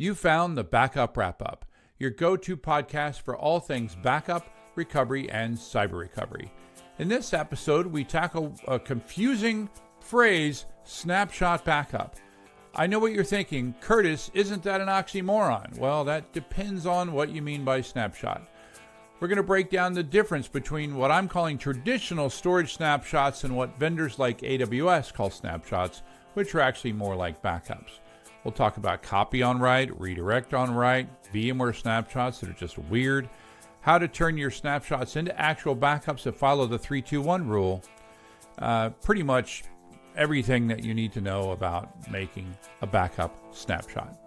You found the Backup Wrap-Up, your go-to podcast for all things backup, recovery, and cyber recovery. In this episode, we tackle a confusing phrase, snapshot backup. I know what you're thinking, Curtis, isn't that an oxymoron? Well, that depends on what you mean by snapshot. We're going to break down the difference between what I'm calling traditional storage snapshots and what vendors like AWS call snapshots, which are actually more like backups. We'll talk about copy on write, redirect on write, VMware snapshots that are just weird, how to turn your snapshots into actual backups that follow the 3-2-1 rule. Pretty much everything that you need to know about making a backup snapshot.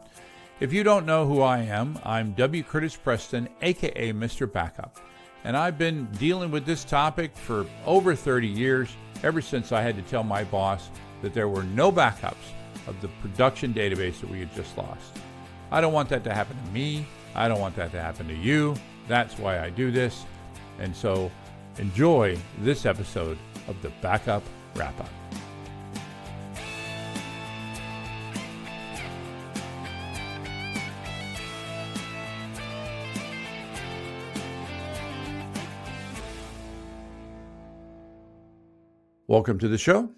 If you don't know who I am, I'm W. Curtis Preston, aka Mr. Backup. And I've been dealing with this topic for over 30 years, ever since I had to tell my boss that there were no backups of the production database that we had just lost. I don't want that to happen to me. I don't want that to happen to you. That's why I do this. And so enjoy this episode of the Backup Wrap-Up. Welcome to the show.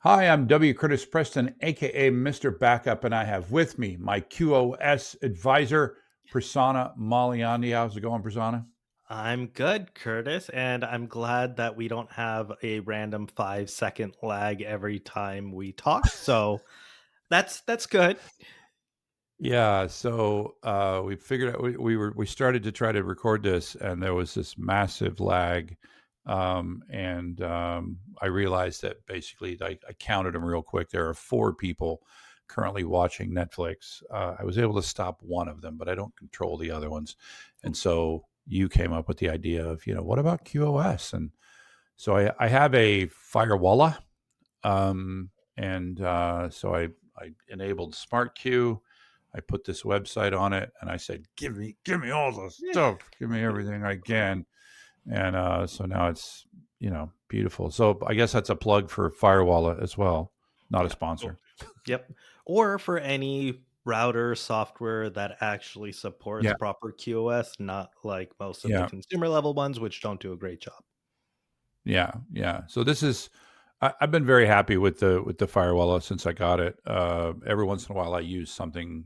Hi, I'm W. Curtis Preston, aka Mr. Backup, and I have with me my QoS advisor, Prasanna Maliandi. How's it going, Prasanna? I'm good, Curtis, and I'm glad that we don't have a random 5-second lag every time we talk. So that's good. Yeah, so we figured out we started to try to record this, and there was this massive lag. I realized that basically I counted them real quick. There are 4 people currently watching Netflix. I was able to stop one of them, but I don't control the other ones. And so you came up with the idea of, what about QoS? And so I have a firewall. So I enabled SmartQ. I put this website on it and I said, give me all the stuff. Give me everything I can. And so now it's, beautiful. So I guess that's a plug for Firewall as well, not a sponsor. Yep. Or for any router software that actually supports proper QoS, not like most of the consumer level ones, which don't do a great job. Yeah. So this is, I've been very happy with the Firewall since I got it. Every once in a while I use something,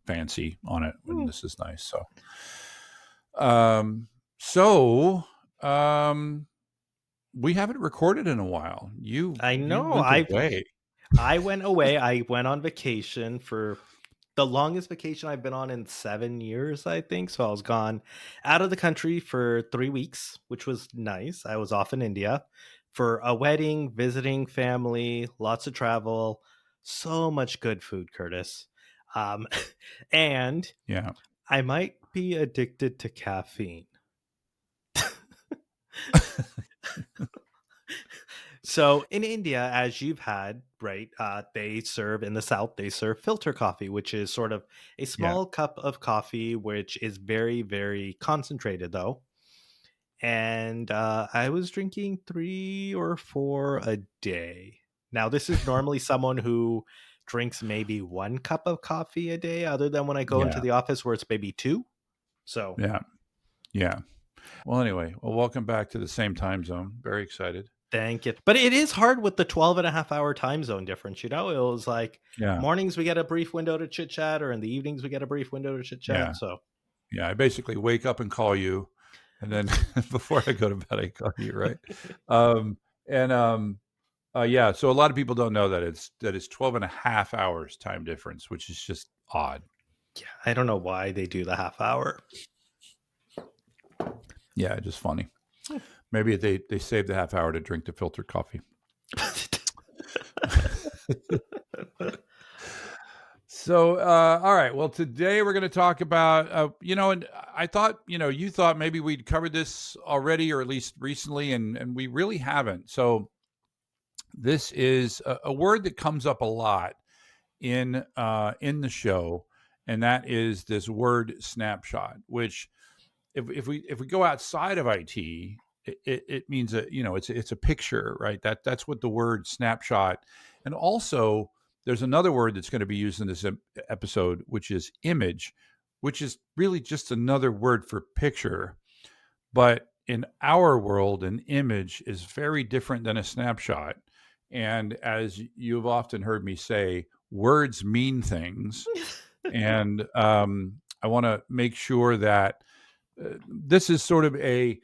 fancy on it, and this is nice. So, we haven't recorded in a while. I know. I went away. I went on vacation for the longest vacation I've been on in 7 years, I think. So I was gone out of the country for 3 weeks, which was nice. I was off in India for a wedding, visiting family, lots of travel, so much good food, Curtis. And I might be addicted to caffeine. So in India, as you've had, right, they serve in the South, they serve filter coffee, which is sort of a small cup of coffee, which is very, very concentrated, though. And I was drinking 3 or 4 a day. Now, this is normally someone who drinks maybe 1 cup of coffee a day, other than when I go into the office where it's maybe 2. So yeah. Well, anyway, welcome back to the same time zone. Very excited. Thank you. But it is hard with the 12.5-hour time zone difference. It was like mornings we get a brief window to chit chat, or in the evenings we get a brief window to chit chat. Yeah, I basically wake up and call you, and then before I go to bed, I call you, right? So a lot of people don't know that it's 12.5 hours time difference, which is just odd. Yeah, I don't know why they do the half hour. Yeah, just funny. Maybe they saved the half hour to drink the filtered coffee. So, all right. Well, today we're going to talk about, and I thought, you thought maybe we'd covered this already, or at least recently, and we really haven't. So this is a word that comes up a lot in the show, and that is this word snapshot, which if we go outside of IT, it means it's a picture, right? That's what the word snapshot, and also there's another word that's going to be used in this episode, which is image, which is really just another word for picture. But in our world, an image is very different than a snapshot. And as you've often heard me say, words mean things. And I want to make sure that this is sort of a,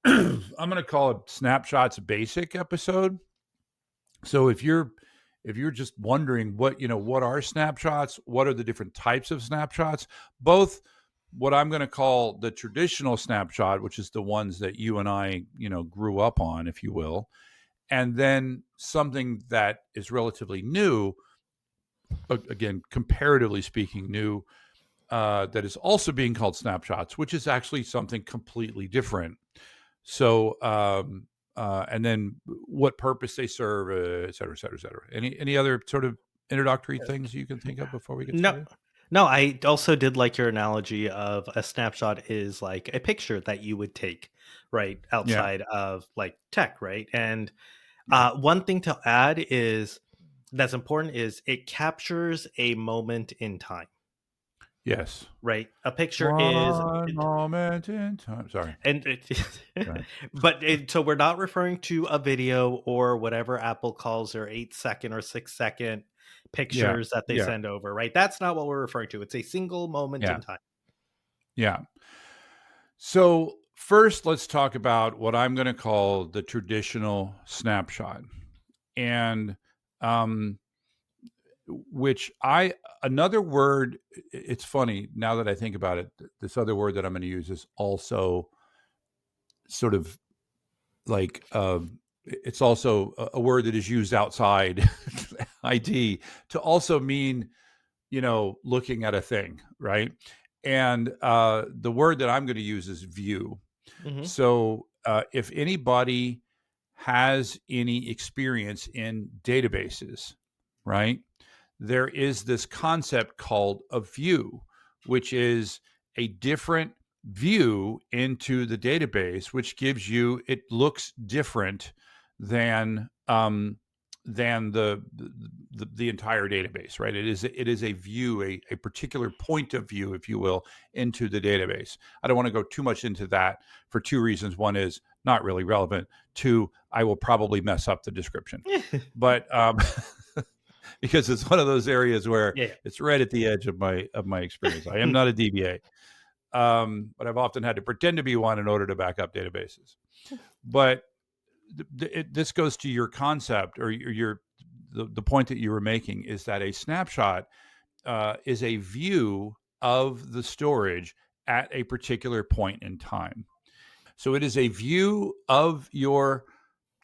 I'm going to call it snapshots basic episode. So if you're just wondering what are snapshots, what are the different types of snapshots, both what I'm going to call the traditional snapshot, which is the ones that you and I grew up on, if you will, and then something that is relatively new, again comparatively speaking new, that is also being called snapshots, which is actually something completely different. So, and then what purpose they serve, et cetera, et cetera, et cetera. Any other sort of introductory things you can think of before we get No, started? no, I also did like your analogy of a snapshot is like a picture that you would take, right, Yeah, outside of like tech, right? And yeah, one thing to add is that's important is it captures a moment in time, yes. right? A picture is, One moment in time. Sorry. and Go ahead. so we're not referring to a video or whatever Apple calls their 8 second or 6 second Yeah, pictures that they yeah, send over, right? That's not what we're referring to. It's a single moment yeah, in time. yeah. So first, let's talk about what I'm going to call the traditional snapshot, and um, which I another word. It's funny now that I think about it. This other word that I'm going to use is also sort of like it's also a word that is used outside IT to also mean looking at a thing, right? And the word that I'm going to use is view. Hmm. So if anybody has any experience in databases, right, there is this concept called a view, which is a different view into the database, which gives you it looks different than the entire database, right? It is a view, a particular point of view, if you will, into the database. I don't want to go too much into that for two reasons. One is not really relevant. Two, I will probably mess up the description, but because it's one of those areas where Yeah. it's right at the edge of my experience. I am not a DBA, but I've often had to pretend to be one in order to back up databases. But this goes to your concept or the point that you were making is that a snapshot is a view of the storage at a particular point in time. So it is a view of your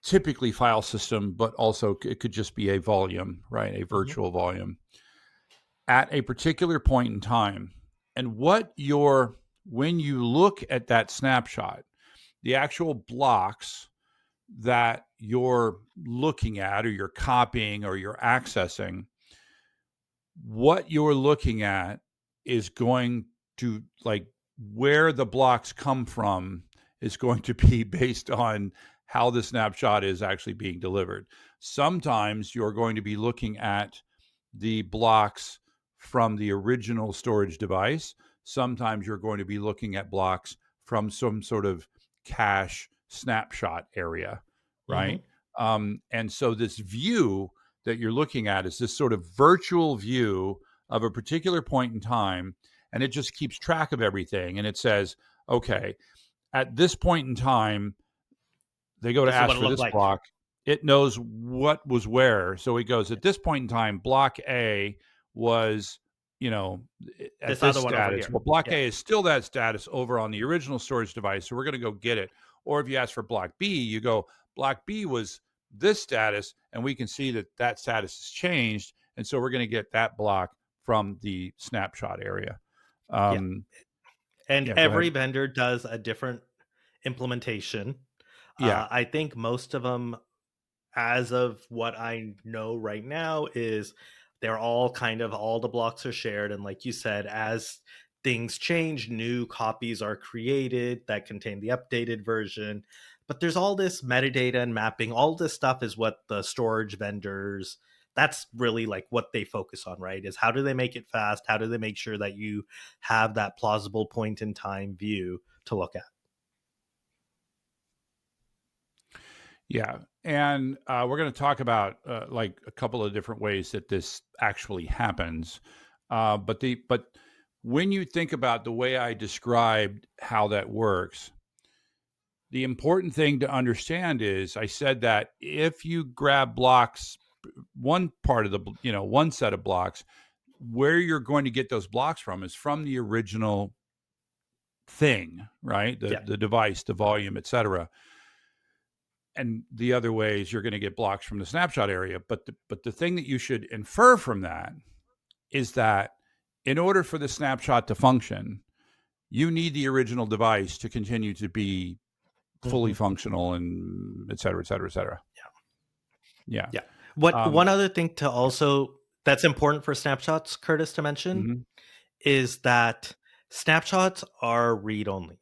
typically file system, but also it could just be a volume, right? A Hmm. virtual volume at a particular point in time. And when you look at that snapshot, the actual blocks that you're looking at or you're copying or you're accessing, what you're looking at is going to like where the blocks come from is going to be based on how the snapshot is actually being delivered. Sometimes you're going to be looking at the blocks from the original storage device. Sometimes you're going to be looking at blocks from some sort of cache snapshot area, right? Hmm. And so this view that you're looking at is this sort of virtual view of a particular point in time, and it just keeps track of everything. And it says, okay, at this point in time, they go to This is ask what it for looked this like. block. It knows what was where. So it goes, at this point in time, block A was, you know, at This this other one over status. here. Well, block Yeah. A is still that status over on the original storage device. So we're going to go get it. Or if you ask for block B, you go, block B was this status, and we can see that that status has changed. And so we're going to get that block from the snapshot area. Yeah. Um, And yeah, go ahead. every vendor does a different implementation. Yeah. I think most of them, as of what I know right now, is they're all kind of all the blocks are shared. And like you said, as things change, new copies are created that contain the updated version. But there's all this metadata and mapping. All this stuff is what the storage vendors that's really like what they focus on, right? Is how do they make it fast? How do they make sure that you have that plausible point in time view to look at? Yeah, and we're going to talk about like a couple of different ways that this actually happens. But when you think about the way I described how that works, the important thing to understand is I said that if you grab blocks, one part of the one set of blocks, where you're going to get those blocks from is from the original thing, right? The Yeah. the device, the volume, etc. And the other way is you're going to get blocks from the snapshot area. But the thing that you should infer from that is that in order for the snapshot to function, you need the original device to continue to be fully Hmm. functional and et cetera, et cetera, et cetera. Yeah. Yeah. What Um, one other thing to yeah. also that's important for snapshots, Curtis, to mention Mhm. is that snapshots are read only,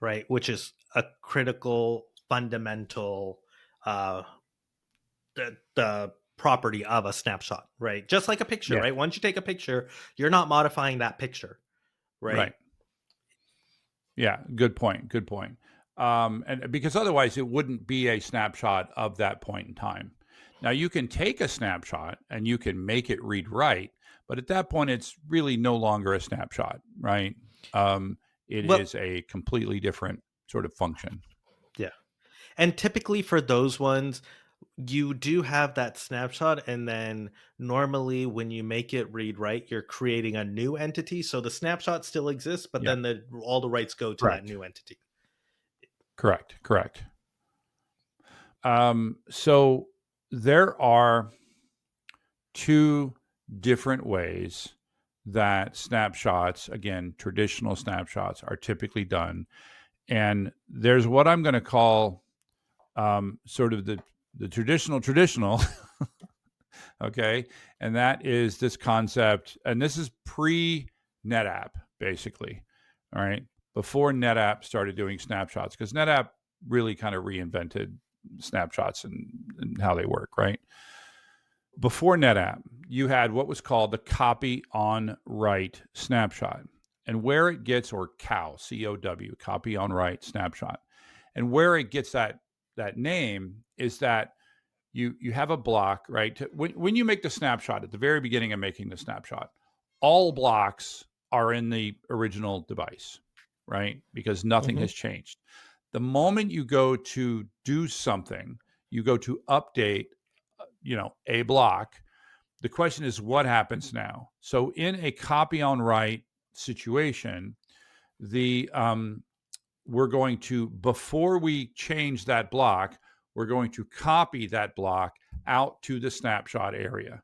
right? Which is a critical, fundamental uh the property of a snapshot, right? Just like a picture, Yeah. right? Once you take a picture, you're not modifying that picture, right? Right. Yeah. Good point. Good point. And because otherwise it wouldn't be a snapshot of that point in time. Now you can take a snapshot and you can make it read write, but at that point it's really no longer a snapshot, right? It Well, is a completely different sort of function. yeah. And typically for those ones, you do have that snapshot, and then normally when you make it read write, you're creating a new entity. So the snapshot still exists, but Yeah. then all the rights go to that Correct. new entity. Correct. Correct. So there are two different ways that snapshots, again, traditional snapshots, are typically done. And there's what I'm going to call sort of the traditional, okay? And that is this concept, and this is pre NetApp, basically, all right? Before NetApp started doing snapshots, because NetApp really kind of reinvented snapshots and how they work, right? Before NetApp, you had what was called the copy on write snapshot. And where it gets, or COW, COW, copy on write snapshot. And where it gets that name is that you have a block, right? When you make the snapshot at the very beginning of making the snapshot, all blocks are in the original device, right? Because nothing Hmm. has changed. The moment you go to do something, you go to update, a block, the question is what happens now? So in a copy on write situation, the we're going to, before we change that block, we're going to copy that block out to the snapshot area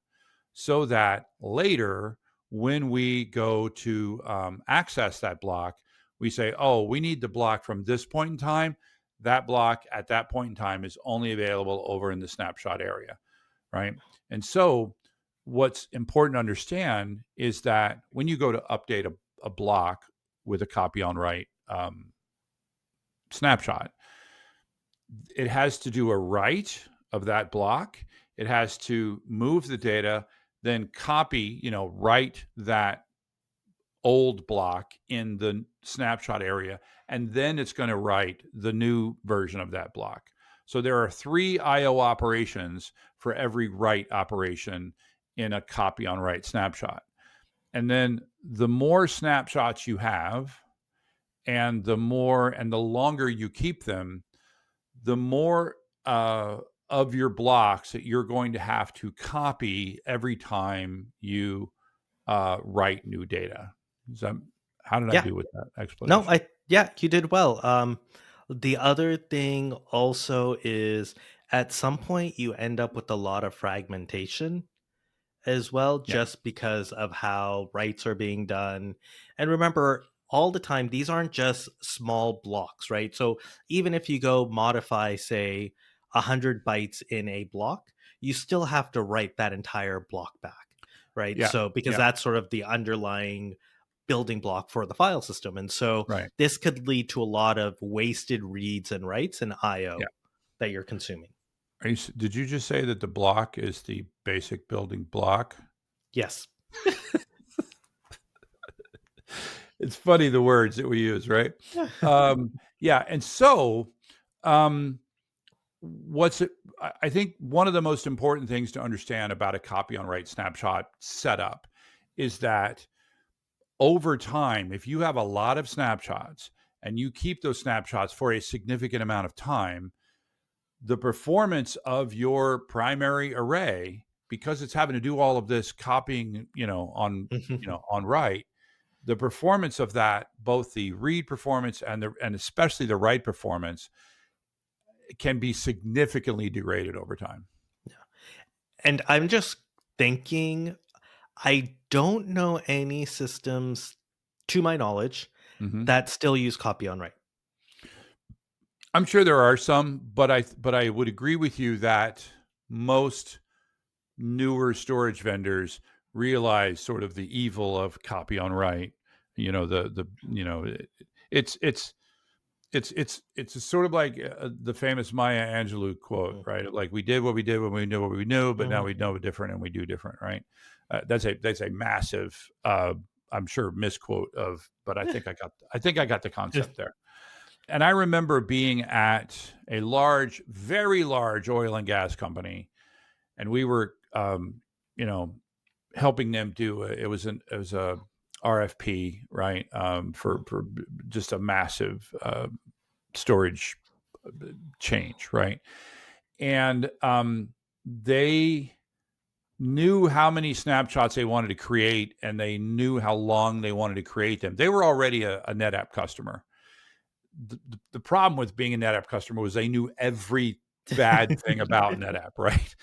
so that later when we go to access that block, we say, oh, we need the block from this point in time. That block at that point in time is only available over in the snapshot area, right? And so what's important to understand is that when you go to update a block with a copy on write snapshot, it has to do a write of that block. It has to move the data, then copy, write that old block in the snapshot area, and then it's going to write the new version of that block. So there are 3 IO operations for every write operation in a copy on write snapshot. And then the more snapshots you have, and the longer you keep them, the more of your blocks that you're going to have to copy every time you write new data. So, how did I Yeah. do with that No, explanation? yeah, you did well. The other thing also is at some point you end up with a lot of fragmentation as well, Yeah, just because of how writes are being done. And remember, all the time, these aren't just small blocks, right? So even if you go modify, say, 100 bytes in a block, you still have to write that entire block back, right? yeah, So because yeah, that's sort of the underlying building block for the file system. And so right, this could lead to a lot of wasted reads and writes and yeah. IO that you're consuming. Did you just say that the block is the basic building block? Yes. It's funny the words that we use, right? Yeah, and so um, what's it? I think one of the most important things to understand about a copy on write snapshot setup is that over time, if you have a lot of snapshots and you keep those snapshots for a significant amount of time, the performance of your primary array, because it's having to do all of this copying, on write, the performance of that, both the read performance and especially the write performance, can be significantly degraded over time. And I'm just thinking, I don't know any systems, to my knowledge, Mm-hmm. that still use copy on write. I'm sure there are some, but I would agree with you that most newer storage vendors realize sort of the evil of copy on write. It's it's sort of like the famous Maya Angelou quote, right? Like, we did what we did when we knew what we knew, but now we know different and we do different, right? That's a massive, I'm sure, misquote but I think I got the concept there. And I remember being at a very large oil and gas company, and we were, helping them do it was a RFP, right, for just a massive storage change, right, and they knew how many snapshots they wanted to create, and they knew how long they wanted to create them. They were already a NetApp customer. The problem with being a NetApp customer was they knew every bad thing about NetApp, right?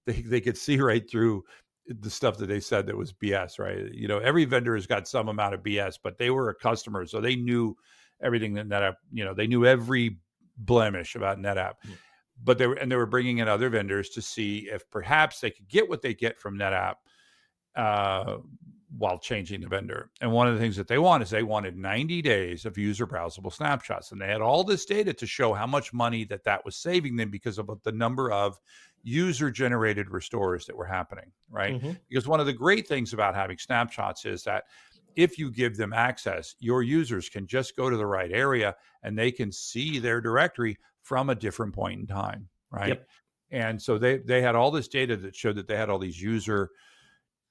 They could see right through the stuff that they said that was BS, right? Every vendor has got some amount of BS, but they were a customer, so they knew everything that NetApp, they knew every blemish about NetApp. But they were bringing in other vendors to see if perhaps they could get what they get from NetApp while changing the vendor. And one of the things that they wanted 90 days of user browsable snapshots. And they had all this data to show how much money that was saving them because of the number of user generated restores that were happening, right? Mm-hmm. Because one of the great things about having snapshots is that if you give them access, your users can just go to the right area and they can see their directory from a different point in time, right? Yep. And so they had all this data that showed that they had all these user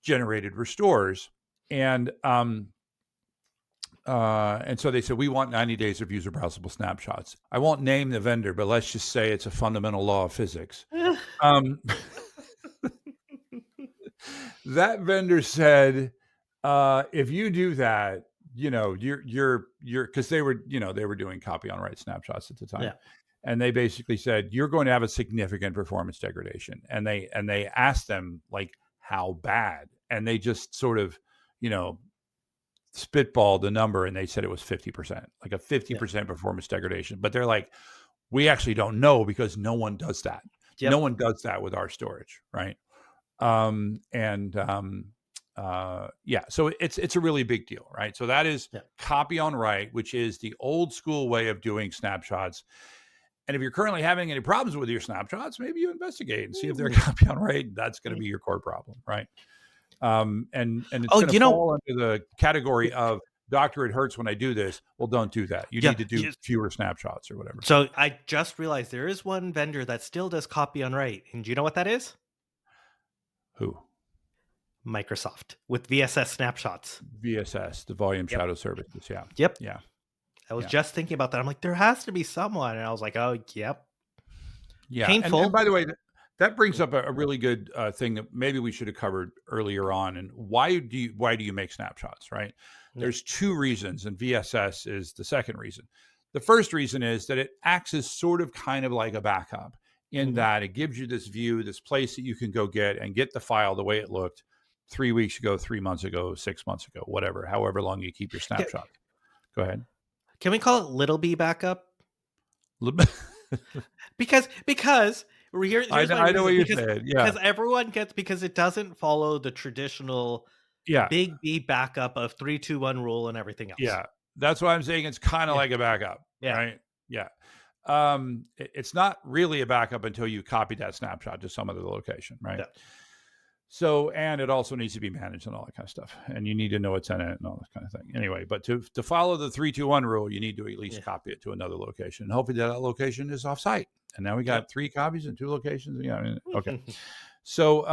generated restores, and so they said, we want 90 days of user browsable snapshots. I won't name the vendor, but let's just say it's a fundamental law of physics. That vendor said, if you do that, you're because they were doing copy on write snapshots at the time. Yeah. And they basically said, you're going to have a significant performance degradation. And they asked them, like, how bad? And they just sort of, spitballed the number, and they said it was 50%, like a 50% performance degradation. But they're like, we actually don't know because no one does that. Yep. No one does that with our storage, right? So it's a really big deal, right? So that is copy on write, which is the old school way of doing snapshots. And if you're currently having any problems with your snapshots, maybe you investigate and see if they're copy on write. That's going to be your core problem, right? And it's going to fall under the category of, doctor, it hurts when I do this. Well, don't do that. You need to do fewer snapshots or whatever. So I just realized there is one vendor that still does copy on write. And do you know what that is? Who? Microsoft with VSS snapshots. VSS, the volume shadow services. Yeah. Yep. Yeah. I was just thinking about that. I'm like, there has to be someone. And I was like, oh, yep. Yeah. Painful. And by the way, that brings up a really good thing that maybe we should have covered earlier on. And why do you make snapshots, right? Yeah. There's two reasons, and VSS is the second reason. The first reason is that it acts as sort of kind of like a backup in that it gives you this view, this place that you can go get the file the way it looked 3 weeks ago, 3 months ago, 6 months ago, whatever, however long you keep your snapshot. Go ahead. Can we call it little b backup? because here's I know what you're saying. Yeah. Because it doesn't follow the traditional big B backup of 3-2-1 rule and everything else. Yeah. That's why I'm saying it's kind of like a backup. Right. Yeah. It's not really a backup until you copy that snapshot to some other location, right? Yeah. So, and it also needs to be managed and all that kind of stuff. And you need to know what's in it and all that kind of thing. Anyway, but to follow the 3-2-1 rule, you need to at least copy it to another location. And hopefully that location is offsite. And now we got 3 copies in 2 locations. Yeah. Okay. So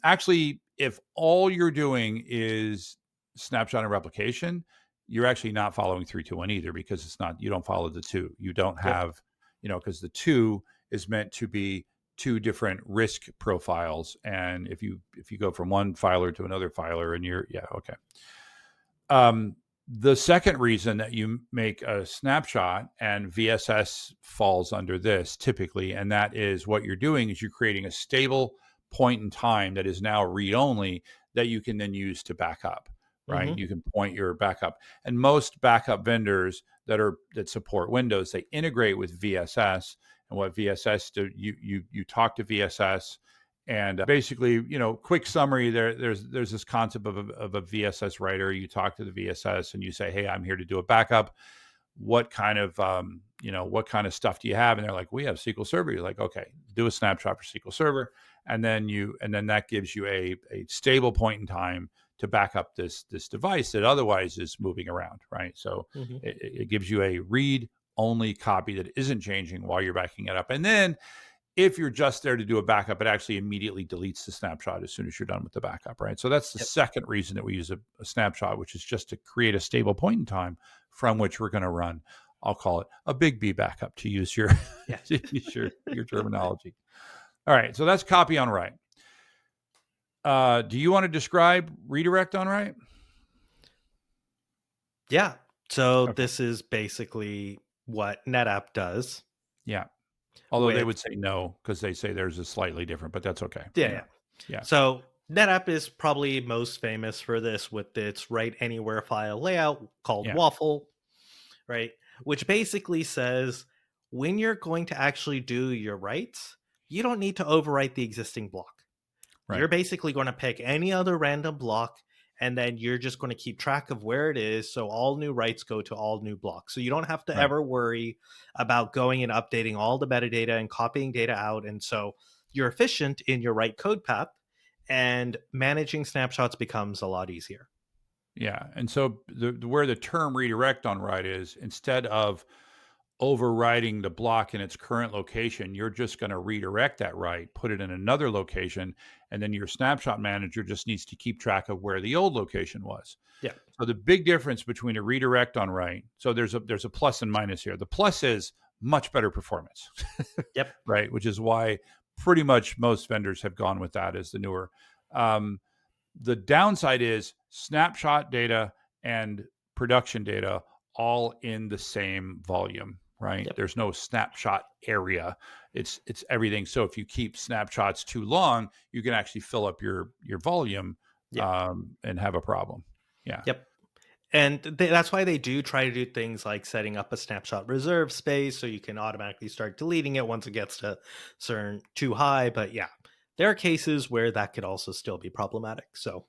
actually, if all you're doing is snapshot and replication, you're actually not following 3-2-1 either, because it's not, you don't follow the 2. You don't have, because the 2 is meant to be 2 different risk profiles. And if you go from one filer to another filer and okay. The second reason that you make a snapshot, and VSS falls under this typically, and that is what you're doing is you're creating a stable point in time that is now read-only that you can then use to back up, right? Mm-hmm. You can point your backup. And most backup vendors that support Windows, they integrate with VSS. And what VSS do, you talk to VSS, and basically, quick summary. There's this concept of a VSS writer. You talk to the VSS and you say, "Hey, I'm here to do a backup. What kind of what kind of stuff do you have?" And they're like, "We have SQL Server." You're like, "Okay, do a snapshot for SQL Server," and then that gives you a stable point in time to back up this device that otherwise is moving around, right? So it gives you a read only copy that isn't changing while you're backing it up. And then if you're just there to do a backup, it actually immediately deletes the snapshot as soon as you're done with the backup, right? So that's the second reason that we use a snapshot, which is just to create a stable point in time from which we're going to run, I'll call it a big B backup, to use your your terminology. All right, so that's copy on write. Do you want to describe redirect on write? Yeah. So this is basically what NetApp does. Yeah. Although they would say no, because they say there's a slightly different, but that's okay. Yeah. So NetApp is probably most famous for this with its write anywhere file layout called Waffle, right? Which basically says when you're going to actually do your writes, you don't need to overwrite the existing block. Right. You're basically going to pick any other random block, and then you're just going to keep track of where it is. So all new writes go to all new blocks. So you don't have to ever worry about going and updating all the metadata and copying data out. And so you're efficient in your write code path, and managing snapshots becomes a lot easier. Yeah. And so where the term redirect on write is, instead of overriding the block in its current location, you're just going to redirect that write, put it in another location, and then your snapshot manager just needs to keep track of where the old location was. Yeah. So the big difference between a redirect on write, so there's a plus and minus here. The plus is much better performance. Right, which is why pretty much most vendors have gone with that as the newer. The downside is snapshot data and production data all in the same volume, right? There's no snapshot area. It's everything. So if you keep snapshots too long, you can actually fill up your volume and have a problem. And that's why they do try to do things like setting up a snapshot reserve space so you can automatically start deleting it once it gets to certain too high. But there are cases where that could also still be problematic. So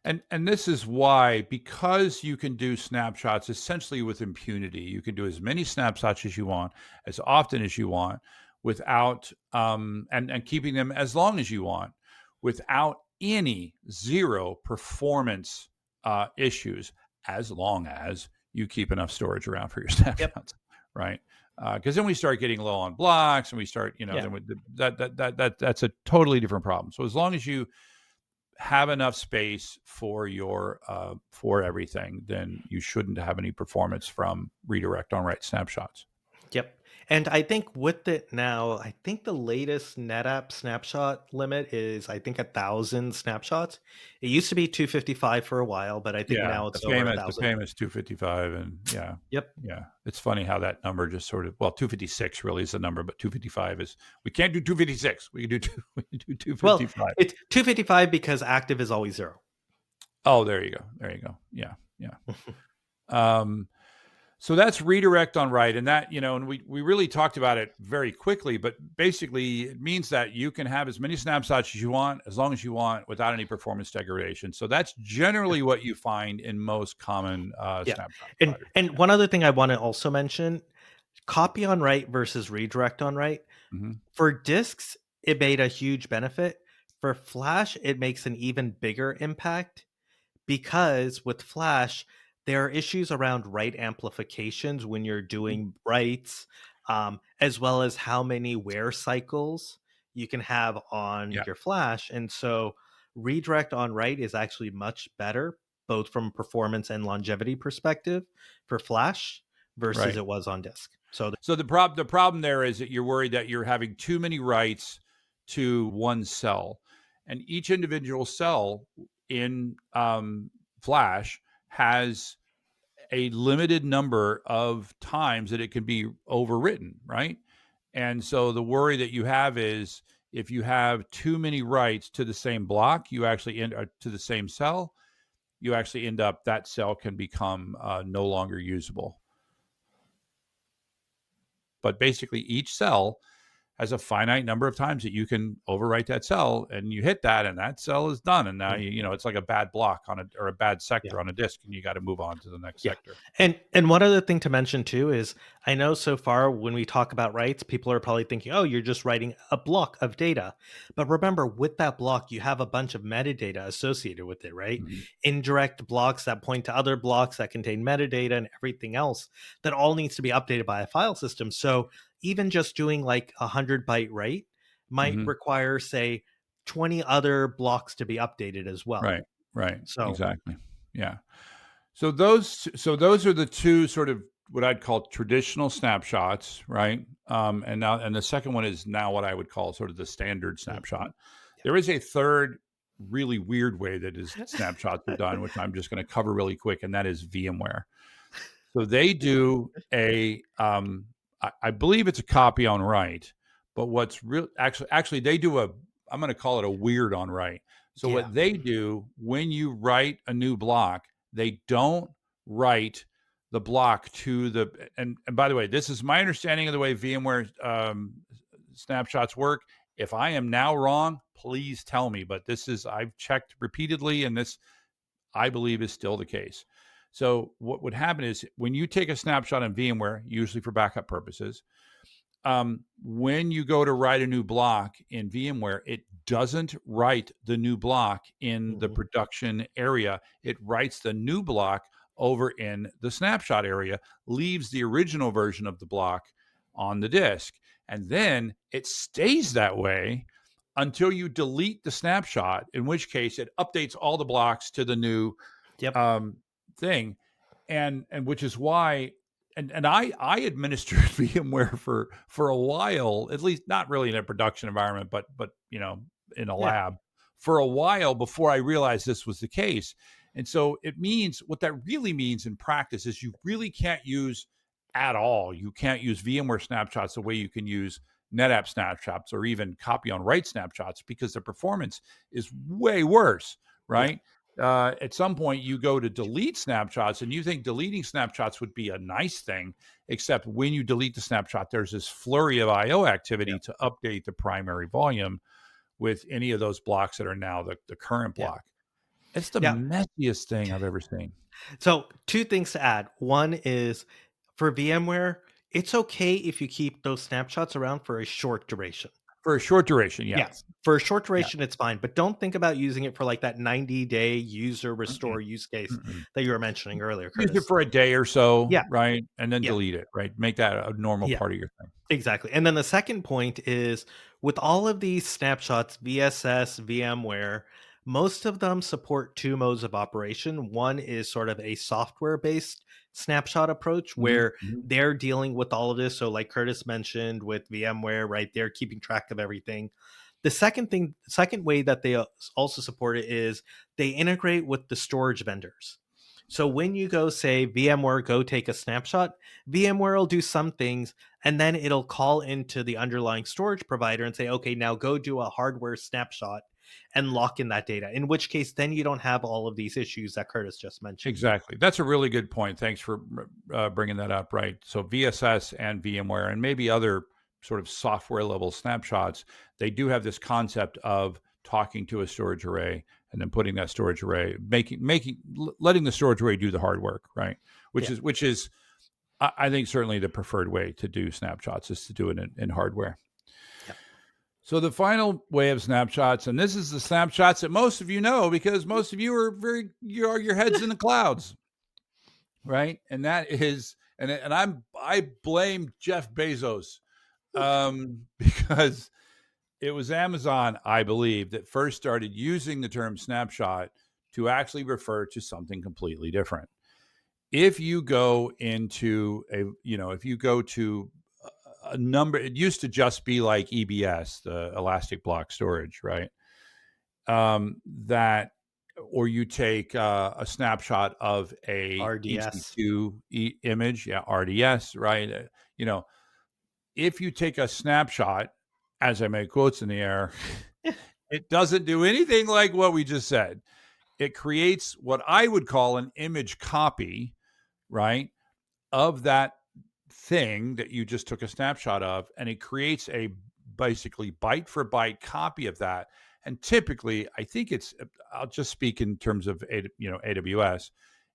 and this is why, because you can do snapshots essentially with impunity, you can do as many snapshots as you want, as often as you want, without and keeping them as long as you want, without any zero performance issues, as long as you keep enough storage around for your snapshots, right? Because then we start getting low on blocks, and we start, that's a totally different problem. So as long as you have enough space for your for everything, then you shouldn't have any performance from redirect on write snapshots. And I think with it now, I think the latest NetApp snapshot limit is, I think, 1,000 snapshots. It used to be 255 for a while, but I think now it's over 1,000. The famous 255, and it's funny how that number just sort of, 256 really is the number, but 255 is, we can't do 256. We can do 255. Well, it's 255 because active is always 0. Oh, there you go. Yeah. So that's redirect on write, and that, and we really talked about it very quickly, but basically it means that you can have as many snapshots as you want, as long as you want, without any performance degradation. So that's generally what you find in most common snapshot providers. And one other thing I want to also mention, copy on write versus redirect on write. Hmm. For disks, it made a huge benefit. For flash, it makes an even bigger impact because with flash, there are issues around write amplifications when you're doing writes, as well as how many wear cycles you can have on Yeah, your flash. And so redirect on write is actually much better, both from performance and longevity perspective for flash versus right. it was on disk. So So the problem there is that you're worried that you're having too many writes to one cell, and each individual cell in Flash has a limited number of times that it can be overwritten, right? And so the worry that you have is if you have too many writes to the same block, you actually end to the same cell, you actually end up that cell can become no longer usable. But basically, each cell has a finite number of times that you can overwrite that cell, and you hit that, and that cell is done. And now it's like a bad block on a or a bad yeah. sector on a disk, and you got to move on to the next Yeah. sector. And one other thing to mention too is I know so far when we talk about writes, people are probably thinking, oh, you're just writing a block of data. But remember, with that block, you have a bunch of metadata associated with it, right? Mhm. Indirect blocks that point to other blocks that contain metadata and everything else that all needs to be updated by a file system. So even just doing like 100 byte write might Mhm. require, say, 20 other blocks to be updated as well. Right. Right. So Exactly. Yeah. So those are the two sort of what I'd call traditional snapshots, right? And the second one is now what I would call sort of the standard mhm. snapshot. There is a third really weird way that is snapshots are done, which I'm just going to cover really quick, and that is VMware. So they do I believe it's a copy on write, but what's real actually they do I'm going to call it a weird on write. So Yeah. what they do when you write a new block, they don't write the block to the and by the way, this is my understanding of the way VMware snapshots work. If I am now wrong, please tell me. But this is I've checked repeatedly, and this I believe is still the case. So what would happen is when you take a snapshot in VMware, usually for backup purposes, when you go to write a new block in VMware, it doesn't write the new block in the Mhm. production area. It writes the new block over in the snapshot area, leaves the original version of the block on the disk. And then it stays that way until you delete the snapshot, in which case it updates all the blocks to the new Yep. um, thing, and which is why and I administered VMware for a while, at least not really in a production environment, but in a Yeah. lab for a while before I realized this was the case. And so it means what that really means in practice is you really can't use at all. You can't use VMware snapshots the way you can use NetApp snapshots or even copy on write snapshots because the performance is way worse, Yeah. right? At some point you go to delete snapshots and you think deleting snapshots would be a nice thing, except when you delete the snapshot, there's this flurry of IO activity Yeah. to update the primary volume with any of those blocks that are now the current Yeah. block. It's the Yeah. messiest thing I've ever seen. So, two things to add. One is for VMware, it's okay if you keep those snapshots around for a short duration. For a short duration, Yeah. yes. For a short Yeah. duration, it's fine, but don't think about using it for like that 90-day user Mm-mm, restore use case mm-mm. that you were mentioning earlier, Use it Curtis. for a day or so, Yeah. right? And then Yeah. delete it, right? Make that a normal Yeah. part of your thing. Exactly. And then the second point is with all of these snapshots, VSS, VMware, most of them support two modes of operation. One is sort of a software based snapshot approach Mhm, where mhm. they're dealing with all of this. So, like Curtis mentioned with VMware, right? They're keeping track of everything. Second way that they also support it is they integrate with the storage vendors. So when you go say VMware, go take a snapshot, VMware will do some things and then it'll call into the underlying storage provider and say, okay, now go do a hardware snapshot and lock in that data. In which case, then you don't have all of these issues that Curtis just mentioned. Exactly. That's a really good point. Thanks for bringing that up. Right. So VSS and VMware and maybe other sort of software level snapshots, they do have this concept of talking to a storage array and then putting that storage array, letting the storage array do the hard work. Right. Which Yeah. is I think certainly the preferred way to do snapshots is to do it in hardware. Yeah. So the final way of snapshots, and this is the snapshots that most of you know because most of you are your heads in the clouds, right? And that is, and I blame Jeff Bezos because it was Amazon, I believe, that first started using the term snapshot to actually refer to something completely different. If you go into if you go to a number, it used to just be like EBS, the elastic block storage, right? That, or you take a snapshot of a RDS. EC2 image, yeah, RDS, right? You know, if you take a snapshot, as I make quotes in the air, it doesn't do anything like what we just said. It creates what I would call an image copy, right, of that thing that you just took a snapshot of, and it creates a basically byte for byte copy of that. And typically, I think I'll just speak in terms of AWS.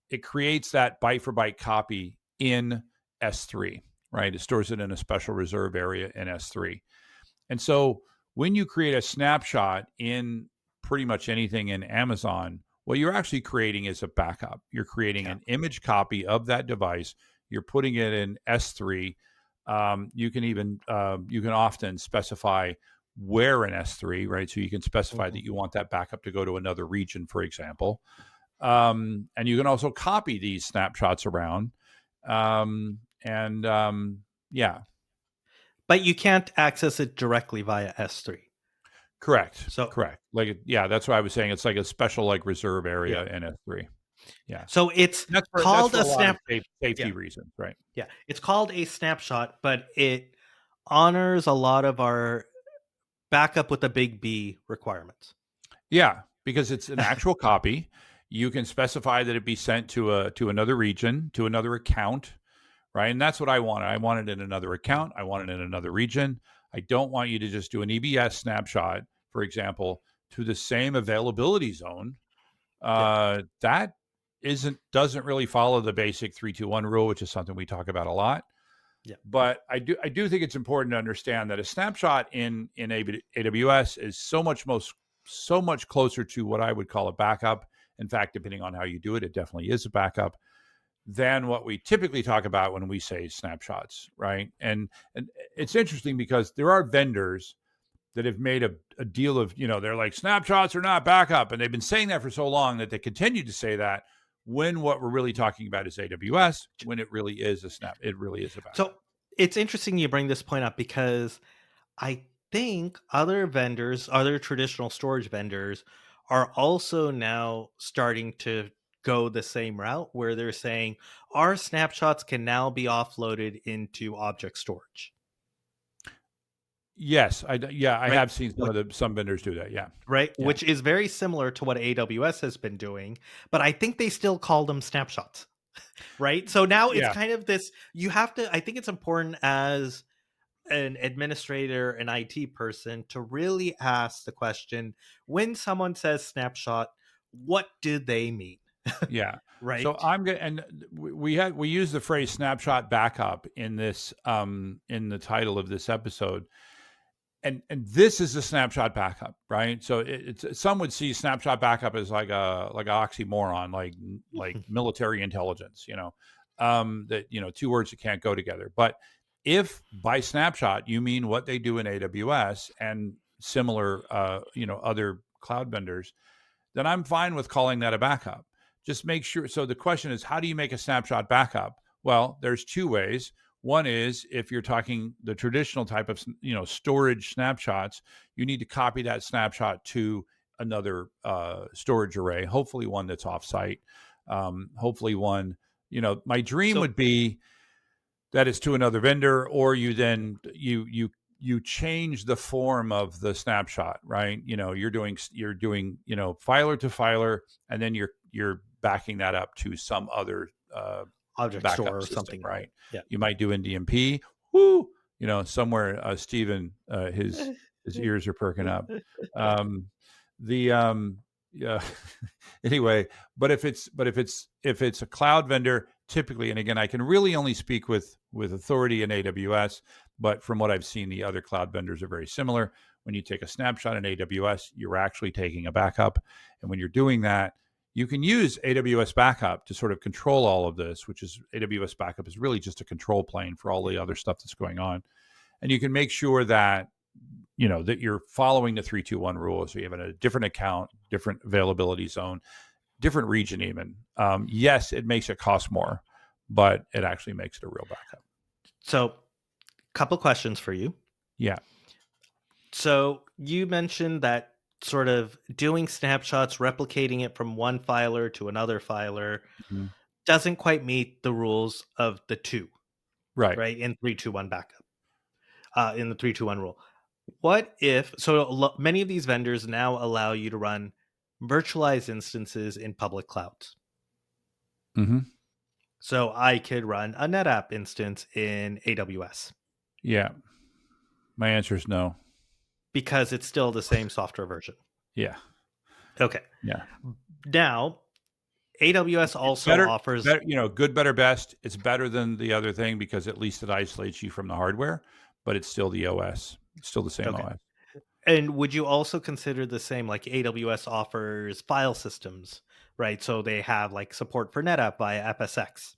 It creates that byte for byte copy in S3, right? It stores it in a special reserve area in S3. And so when you create a snapshot in pretty much anything in Amazon, what you're actually creating is a backup. You're creating Yeah. an image copy of that device. You're putting it in S3. You can often specify where in S3, right? So you can specify Mm-hmm. that you want that backup to go to another region, for example. And you can also copy these snapshots around. And yeah, But you can't access it directly via S3. correct. So Correct. Like, yeah, that's what I was saying. It's like a special like reserve yeah. area in S3. Yeah. So it's That's called for a a lot of snap. safety Yeah. reasons, right? Yeah. It's called a snapshot, but it honors a lot of our backup with a big B requirements. Yeah, because it's an actual copy. You can specify that it be sent to another region, to another account, right? And that's what I wanted. I wanted it in another account. I wanted it in another region. I don't want you to just do an EBS snapshot, for example, to the same availability zone. Yeah. That doesn't really follow the basic 3-2-1 rule, which is something we talk about a lot. Yeah. But I do think it's important to understand that a snapshot in AWS is so much closer to what I would call a backup. In fact, depending on how you do it, it definitely is a backup than what we typically talk about when we say snapshots, right? And it's interesting because there are vendors that have made a deal of, they're like, snapshots are not backup. And they've been saying that for so long that they continue to say that when what we're really talking about is AWS, when it really is it really is a So backup. it's interesting you bring this point up because I think other vendors, other traditional storage vendors, are also now starting to go the same route where they're saying our snapshots can now be offloaded into object storage, Yes, I right? have seen some vendors do that. Yeah, Right, yeah, which is very similar to what AWS has been doing, but I think they still call them snapshots, right? So now it's yeah, kind of this, you have to, I think it's important as an administrator, an IT person, to really ask the question, when someone says snapshot, what do they mean? yeah. So Right? I'm gonna, and we use the phrase snapshot backup in this in the title of this episode, and this is a snapshot backup, right? So it's some would see snapshot backup as like an oxymoron, like military intelligence, that two words that can't go together. But if by snapshot you mean what they do in AWS and similar, other cloud vendors, then I'm fine with calling that a backup. Just make sure. So the question is, how do you make a snapshot backup? Well, there's two ways. One is if you're talking the traditional type of storage snapshots, you need to copy that snapshot to another storage array, hopefully one that's offsite. Hopefully one, my dream So would be that is to another vendor, or you then you change the form of the snapshot, right? You're doing filer to filer, and then you're backing that up to some other object store backup or system, something. right? Yeah. You might do NDMP. Woo, somewhere Stephen, his ears are perking up. Um, the yeah. Anyway, but if it's a cloud vendor, typically, and again, I can really only speak with authority in AWS, but from what I've seen, the other cloud vendors are very similar. When you take a snapshot in AWS, you're actually taking a backup. And when you're doing that, you can use AWS backup to sort of control all of this, which is AWS backup is really just a control plane for all the other stuff that's going on. And you can make sure that that you're following the 3-2-1 rule. So you have a different account, different availability zone, different region even. Yes, it makes it cost more, but it actually makes it a real backup. So, couple questions for you. Yeah. So you mentioned that sort of doing snapshots, replicating it from one filer to another filer Mm-hmm. doesn't quite meet the rules of the two, Right. right? In 3-2-1 backup, in the 3-2-1 rule. What if, so many of these vendors now allow you to run virtualized instances in public clouds. Mm-hmm. So I could run a NetApp instance in AWS. Yeah. My answer is no. Because it's still the same software version. Yeah. Okay. Yeah. Now, AWS also offers, good, better, best. It's better than the other thing because at least it isolates you from the hardware, but it's still the OS. It's still the same OS. And would you also consider the same, like AWS offers file systems, right? So they have like support for NetApp via FSX.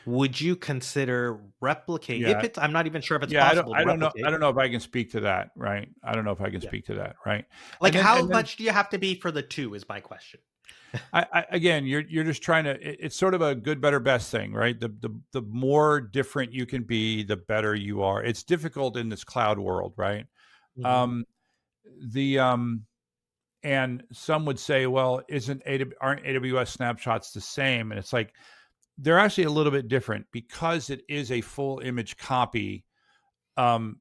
Would you consider replicate? Yeah. If it's, I'm not even sure if it's Yeah, possible to replicate. I don't know if I can speak to that, right? I don't know if I can speak to that, right? Like, how much do you have to be for the two is my question. Again, you're just trying to. It's sort of a good, better, best thing, right? The more different you can be, the better you are. It's difficult in this cloud world, right? Mhm. And some would say, well, aren't AWS snapshots the same? And it's like they're actually a little bit different because it is a full image copy, and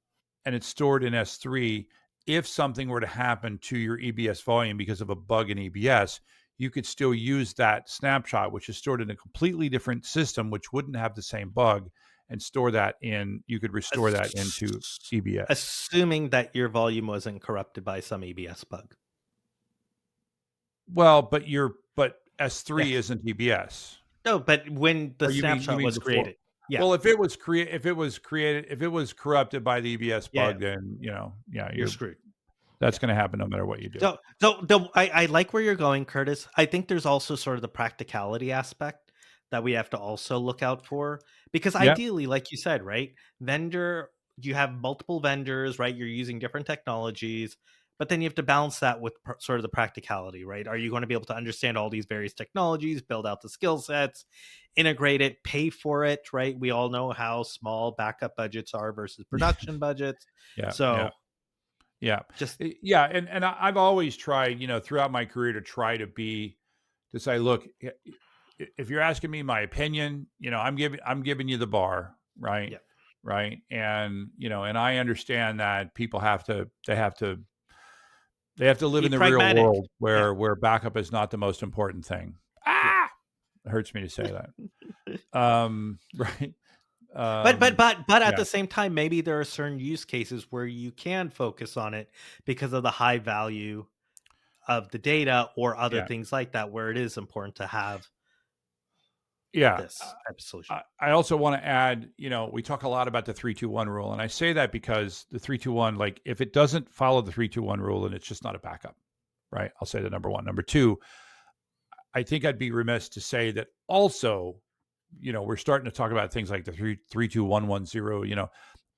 it's stored in S3. If something were to happen to your EBS volume because of a bug in EBS, you could still use that snapshot, which is stored in a completely different system, which wouldn't have the same bug, and store that in. You could restore that into EBS, assuming that your volume wasn't corrupted by some EBS bug. Well, but S3 isn't EBS. No, but when the snapshot was created. Yeah. Well, if it was corrupted by the EBS bug, then you're screwed. That's going to happen no matter what you do. So I like where you're going, Curtis. I think there's also sort of the practicality aspect that we have to also look out for, because ideally, like you said, right, you have multiple vendors, right? You're using different technologies, but then you have to balance that with sort of the practicality, right? Are you going to be able to understand all these various technologies, build out the skill sets, integrate it, pay for it, right? We all know how small backup budgets are versus production budgets. And I've always tried, throughout my career to say, look, if you're asking me my opinion, I'm giving you the bar, right? Yeah. Right. And, and I understand that people have to live in the real world where backup is not the most important thing. It hurts me to say that. Right. But at the same time, maybe there are certain use cases where you can focus on it because of the high value of the data or other things like that, where it is important to have this type of solution. I also want to add, we talk a lot about the 3-2-1 rule, and I say that because the 3-2-1, like if it doesn't follow the 3-2-1 rule, then it's just not a backup, right? I'll say that number one. Number two, I think I'd be remiss to say that also, we're starting to talk about things like the 3-2-1-1-0.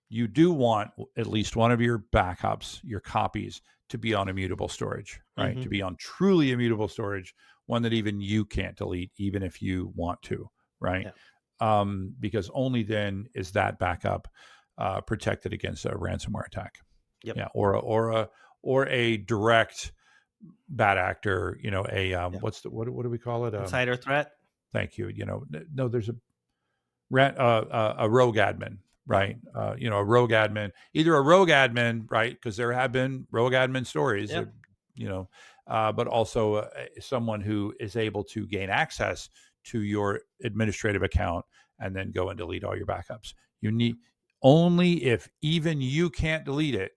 You do want at least one of your backups, your copies, to be on immutable storage, right? Mm-hmm. To be on truly immutable storage, one that even you can't delete, even if you want to, right? Yeah. Because only then is that backup protected against a ransomware attack. Yep. Yeah, or a direct bad actor, what do we call it? Insider threat. Thank you. No, there's a rogue admin, right? A rogue admin, either a rogue admin, right? Because there have been rogue admin stories, but also someone who is able to gain access to your administrative account and then go and delete all your backups. You need only if even you can't delete it,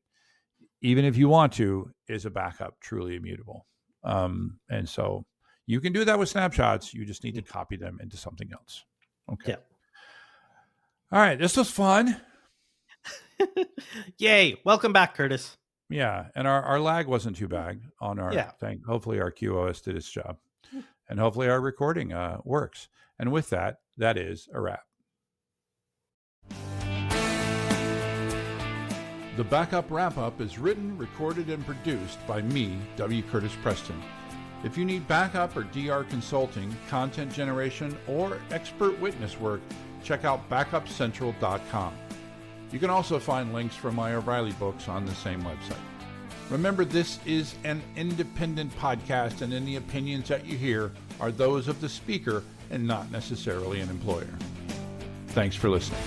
even if you want to, is a backup truly immutable. And so You can do that with snapshots. You just need to copy them into something else. Okay. Yeah. All right. This was fun. Yay. Welcome back, Curtis. Yeah. And our lag wasn't too bad on our thing. Hopefully our QoS did its job. And hopefully our recording works. And with that, that is a wrap. The Backup Wrap-Up is written, recorded, and produced by me, W. Curtis Preston. If you need backup or DR consulting, content generation, or expert witness work, check out backupcentral.com. You can also find links for my O'Reilly books on the same website. Remember, this is an independent podcast, and any opinions that you hear are those of the speaker and not necessarily an employer. Thanks for listening.